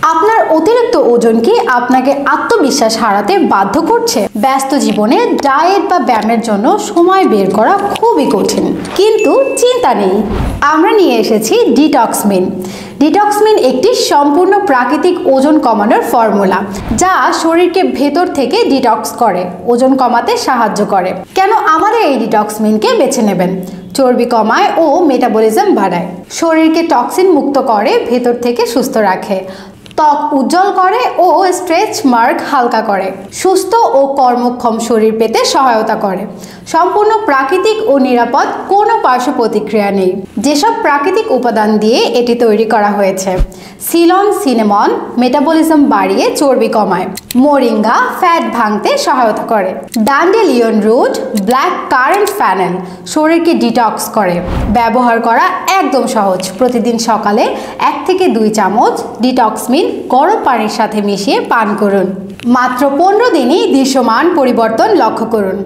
আপনার অতিরিক্ত ওজন কি আপনাকে আত্মবিশ্বাস হারাতে বাধ্য করছে? ব্যস্ত জীবনে ডায়েট বা ব্যায়ামের জন্য সময় বের করা খুবই কঠিন, কিন্তু চিন্তা নেই, আমরা নিয়ে এসেছি ডিটক্সমিন। ডিটক্সমিন একটি সম্পূর্ণ প্রাকৃতিক ওজন কমানোর ফর্মুলা, যা শরীরকে ভেতর থেকে ডিটক্স করে, ওজন কমাতে সাহায্য করে। কেন আমাদের এই ডিটক্সমিনকে বেছে নেবেন? চর্বি কমায় ও মেটাবলিজম বাড়ায়, শরীরকে টক্সিন মুক্ত করে, ভেতর থেকে সুস্থ রাখে, ত্বক উজ্জ্বল করে ও স্ট্রেচ মার্ক হালকা করে, সুস্থ ও কর্মক্ষম শরীর পেতে সহায়তা করে। সম্পূর্ণ প্রাকৃতিক ও নিরাপদ, কোনো পার্শ্ব প্রতিক্রিয়া নেই। যেসব প্রাকৃতিক উপাদান দিয়ে এটি তৈরি করা হয়েছে: সিলন সিনেমন মেটাবলিজম বাড়িয়ে চর্বি কমায়, মোরিঙ্গা ফ্যাট ভাঙতে সহায়তা করে, dandelion root black currant fennel শরীরকে ডিটক্স করে। ব্যবহার করা একদম সহজ। প্রতিদিন সকালে 1 থেকে 2 চামচ ডিটক্সমিন গরম পানির সাথে মিশিয়ে পান করুন। মাত্র 15 দিনই দৃশ্যমান পরিবর্তন লক্ষ্য করুন।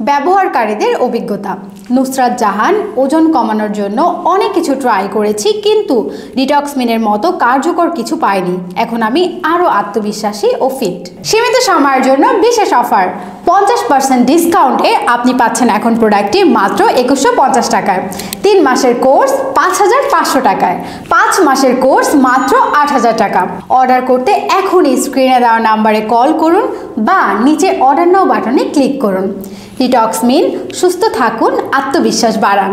ব্যবহারকারীদের অভিজ্ঞতা: নুসরাত জাহান, ওজন কমানোর জন্য অনেক কিছু ট্রাই করেছি, কিন্তু ডিটক্সমিনের মতো কার্যকর কিছু পাইনি। এখন আমি আরও আত্মবিশ্বাসী ও ফিট। সীমিত সময়ের জন্য বিশেষ অফার, 50% ডিসকাউন্টে আপনি পাচ্ছেন এখন প্রোডাক্টটি মাত্র 2150 টাকায়। 3 মাসের কোর্স 5500 টাকায়, 5 মাসের কোর্স মাত্র 8000 টাকা। অর্ডার করতে এখনই স্ক্রিনে দেওয়া নাম্বারে কল করুন বা নিচে অর্ডার নাও বাটনে ক্লিক করুন। ডিটক্সমিন, সুস্থ থাকুন, আত্মবিশ্বাস বাড়ান।